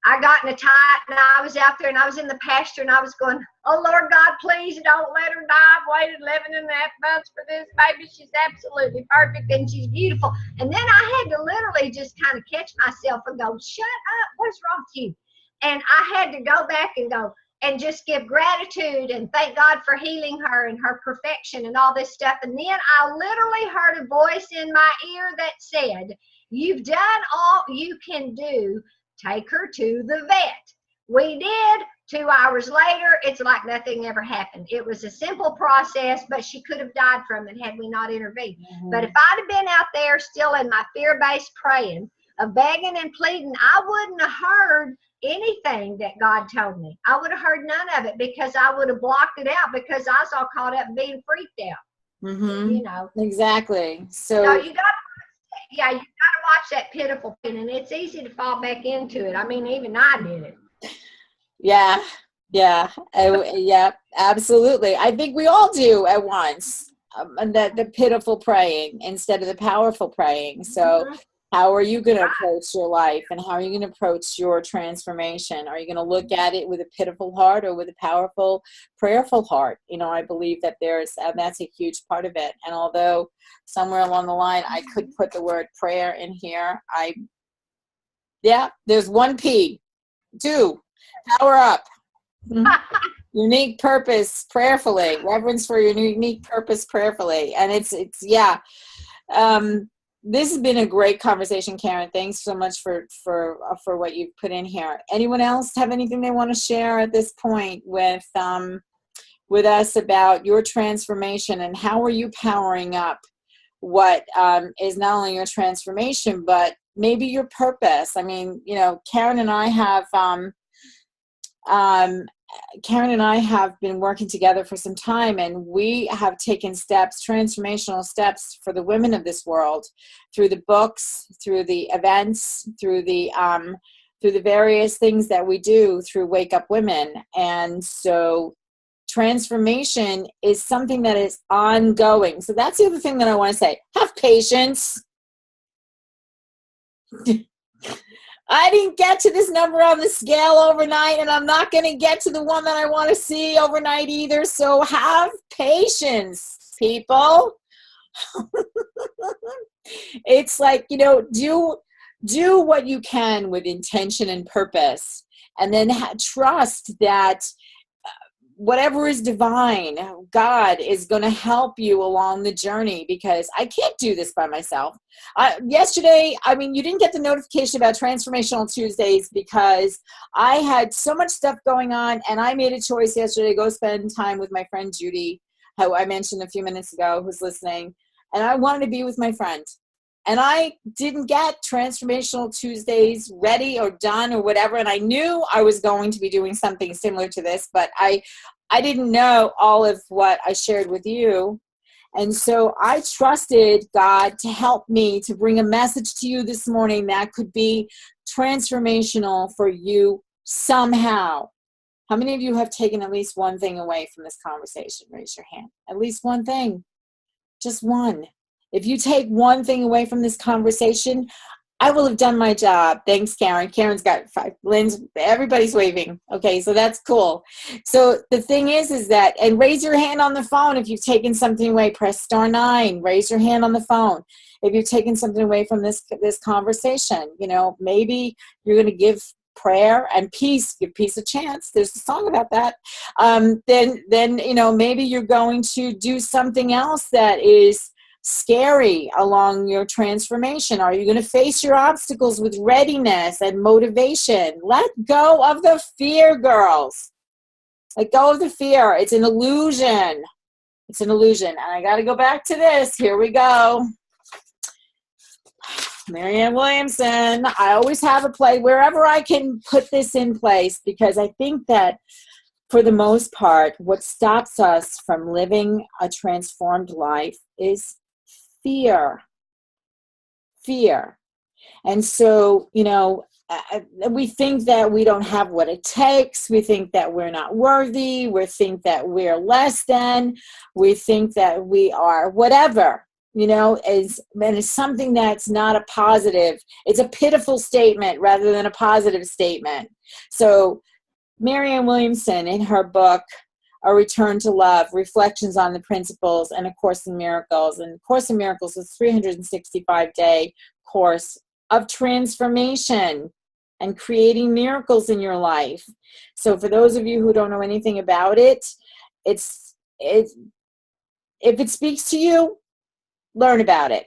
I got in a tight, and I was out there, and I was in the pasture, and I was going, "Oh, Lord God, please don't let her die. I've waited 11 and a half months for this baby. She's absolutely perfect, and she's beautiful." And then I had to literally just kind of catch myself and go, "Shut up. What's wrong with you?" And I had to go back and go and just give gratitude and thank God for healing her and her perfection and all this stuff. And then I literally heard a voice in my ear that said, "You've done all you can do. Take her to the vet." We did. 2 hours later, it's like nothing ever happened. It was a simple process, but she could have died from it had we not intervened. Mm-hmm. But if I'd have been out there still in my fear-based praying, of begging and pleading, I wouldn't have heard anything that God told me. I would have heard none of it, because I would have blocked it out, because I was all caught up being freaked out. Mm-hmm. Exactly. So you got to watch that pitiful pain, and it's easy to fall back into it. I mean, even I did it. Yeah, absolutely. I think we all do at once. The pitiful praying instead of the powerful praying. So how are you going to approach your life, and how are you going to approach your transformation? Are you going to look at it with a pitiful heart or with a powerful, prayerful heart? I believe that that's a huge part of it. And although somewhere along the line I could put the word prayer in here, there's 1 P. 2, power up. Unique purpose prayerfully. Reverence for your unique purpose prayerfully. And it's this has been a great conversation, Karen. Thanks so much for what you've put in here. Anyone else have anything they want to share at this point with with us about your transformation and how are you powering up what is not only your transformation, but maybe your purpose. I mean, you know, Karen and I have been working together for some time, and we have taken steps, transformational steps for the women of this world through the books, through the events, through the various things that we do through Wake Up Women. And so transformation is something that is ongoing. So that's the other thing that I want to say. Have patience. I didn't get to this number on the scale overnight, and I'm not going to get to the one that I want to see overnight either. So have patience, people. It's like, you know, do what you can with intention and purpose, and then trust that whatever is divine, God is going to help you along the journey, because I can't do this by myself. Yesterday, I mean, you didn't get the notification about Transformational Tuesdays because I had so much stuff going on, and I made a choice yesterday to go spend time with my friend Judy, who I mentioned a few minutes ago, who's listening, and I wanted to be with my friend. And I didn't get Transformational Tuesdays ready or done or whatever. And I knew I was going to be doing something similar to this, but I didn't know all of what I shared with you. And so I trusted God to help me to bring a message to you this morning that could be transformational for you somehow. How many of you have taken at least one thing away from this conversation? Raise your hand. At least one thing. Just one. If you take one thing away from this conversation, I will have done my job. Thanks, Karen. Karen's got 5. Lynn's, everybody's waving. Okay, so that's cool. So the thing is that, and raise your hand on the phone if you've taken something away. Press *9. Raise your hand on the phone if you've taken something away from this conversation. You know, maybe you're going to give prayer and peace, give peace a chance. There's a song about that. Then you know, maybe you're going to do something else that is scary along your transformation. Are you going to face your obstacles with readiness and motivation? Let go of the fear, girls. Let go of the fear. It's an illusion. It's an illusion. And I got to go back to this. Here we go. Marianne Williamson. I always have a play wherever I can put this in place, because I think that for the most part, what stops us from living a transformed life is fear. And so, you know, we think that we don't have what it takes. We think that we're not worthy. We think that we're less than. We think that we are whatever, you know, and it's something that's not a positive. It's a pitiful statement rather than a positive statement. So Marianne Williamson, in her book, A Return to Love, Reflections on the Principles and A Course in Miracles. And A Course in Miracles is a 365-day course of transformation and creating miracles in your life. So for those of you who don't know anything about it, if it speaks to you, learn about it.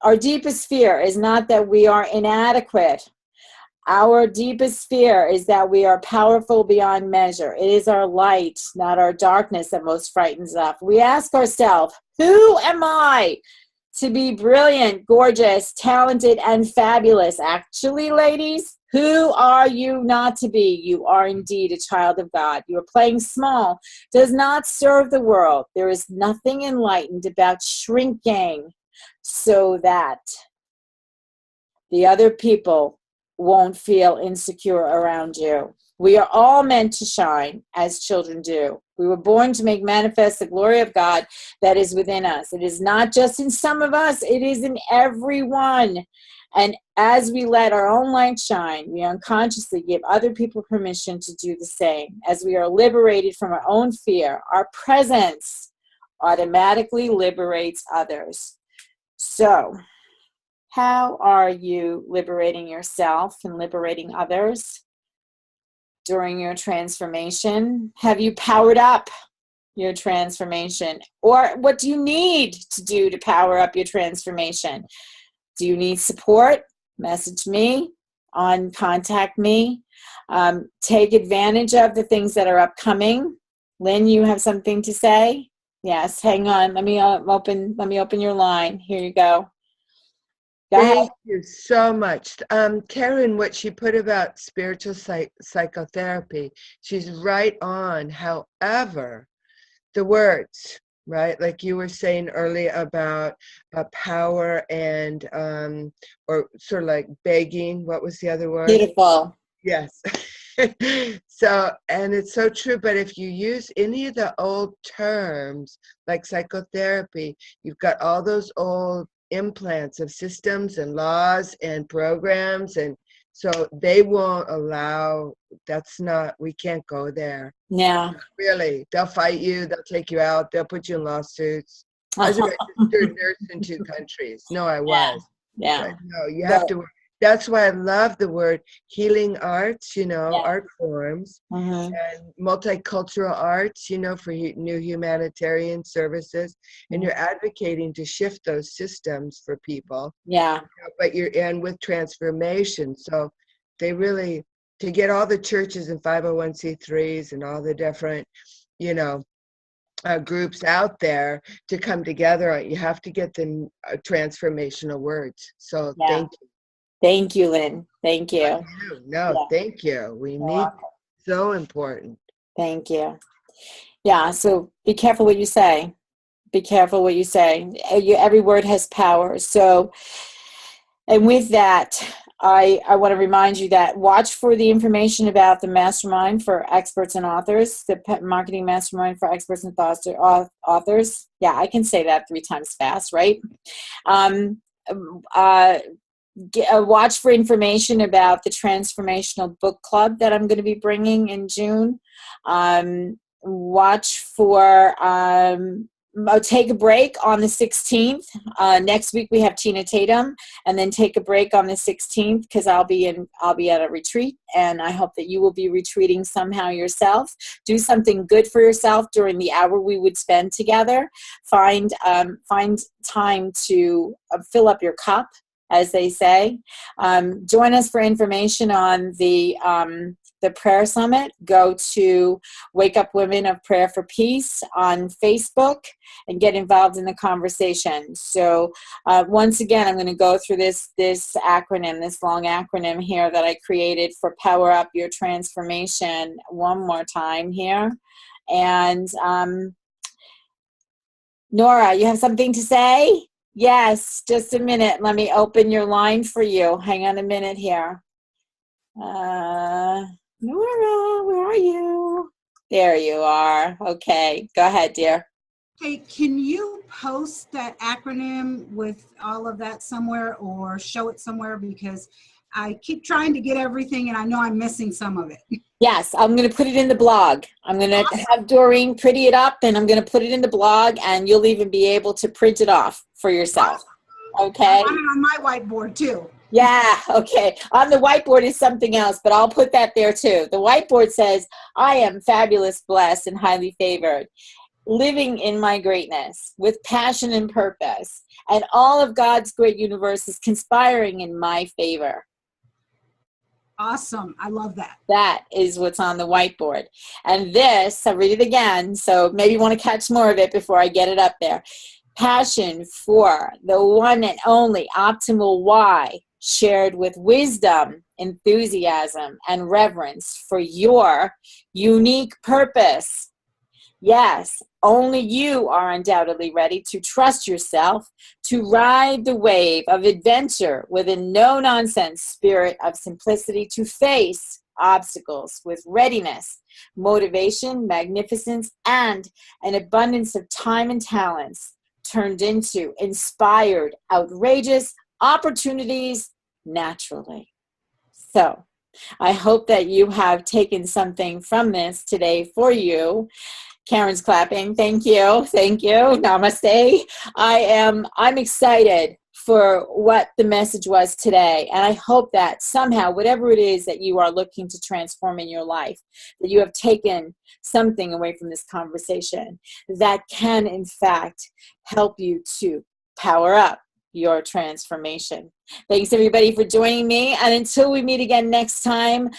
Our deepest fear is not that we are inadequate. Our deepest fear is that we are powerful beyond measure. It is our light, not our darkness, that most frightens us. We ask ourselves, who am I to be brilliant, gorgeous, talented, and fabulous? Actually, ladies, who are you not to be? You are indeed a child of God. Your playing small does not serve the world. There is nothing enlightened about shrinking so that the other people won't feel insecure around you. We are all meant to shine as children do. We were born to make manifest the glory of God that is within us. It is not just in some of us, it is in everyone. And as we let our own light shine, we unconsciously give other people permission to do the same. As we are liberated from our own fear, our presence automatically liberates others. So, how are you liberating yourself and liberating others during your transformation? Have you powered up your transformation? Or what do you need to do to power up your transformation? Do you need support? Message me contact me. Take advantage of the things that are upcoming. Lynn, you have something to say? Yes, hang on. Let me open your line. Here you go. Go ahead. Thank you so much. Karen, what she put about spiritual psychotherapy, she's right on. However, the words, right? Like you were saying earlier about power and, or sort of like begging. What was the other word? Beautiful. Yes. So, and it's so true, but if you use any of the old terms like psychotherapy, you've got all those old implants of systems and laws and programs, and so they won't allow, we can't go there. Yeah. Really, they'll fight you, they'll take you out, they'll put you in lawsuits. I was a registered nurse in 2 countries. No, I was. Yeah. But no, you have to work. That's why I love the word healing arts, art forms, and multicultural arts, for new humanitarian services. And you're advocating to shift those systems for people. Yeah. But and with transformation. So they really, to get all the churches and 501c3s and all the different, groups out there to come together, you have to get the transformational words. So thank you. Thank you, Lynn. Thank you. Thank you. We need, so important. Thank you. Yeah, so be careful what you say. Be careful what you say. Every word has power. So, and with that, I want to remind you that watch for the information about the mastermind for experts and authors, the marketing mastermind for experts and authors. Yeah, I can say that 3 times fast, right? Watch for information about the Transformational Book Club that I'm going to be bringing in June. Watch for, take a break on the 16th. Next week we have Tina Tatum, and then take a break on the 16th because I'll be at a retreat, and I hope that you will be retreating somehow yourself. Do something good for yourself during the hour we would spend together. Find time to fill up your cup, as they say. Join us for information on the prayer summit. Go to Wake Up Women of Prayer for Peace on Facebook and get involved in the conversation. So once again, I'm going to go through this acronym, this long acronym here that I created for Power Up Your Transformation one more time here. And Nora, you have something to say? Yes, just a minute. Let me open your line for you. Hang on a minute here. Nora, where are you? There you are. Okay, go ahead, dear. Hey, can you post that acronym with all of that somewhere or show it somewhere? Because I keep trying to get everything and I know I'm missing some of it. Yes, I'm going to put it in the blog. I'm going to have Doreen pretty it up, and I'm going to put it in the blog, and you'll even be able to print it off for yourself. Okay? I want it on my whiteboard too. Yeah, okay. On the whiteboard is something else, but I'll put that there too. The whiteboard says, I am fabulous, blessed, and highly favored, living in my greatness with passion and purpose, and all of God's great universe is conspiring in my favor. Awesome. I love that. That is what's on the whiteboard. And this, I'll read it again, so maybe you want to catch more of it before I get it up there. Passion for the one and only optimal why, shared with wisdom, enthusiasm, and reverence for your unique purpose. Yes, only you are undoubtedly ready to trust yourself, to ride the wave of adventure with a no-nonsense spirit of simplicity, to face obstacles with readiness, motivation, magnificence, and an abundance of time and talents turned into inspired, outrageous opportunities naturally. So, I hope that you have taken something from this today for you. Karen's clapping. Thank you. Thank you. Namaste. I'm excited for what the message was today. And I hope that somehow, whatever it is that you are looking to transform in your life, that you have taken something away from this conversation that can, in fact, help you to power up your transformation. Thanks, everybody, for joining me. And until we meet again next time,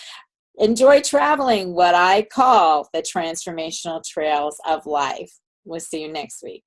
enjoy traveling what I call the transformational trails of life. We'll see you next week.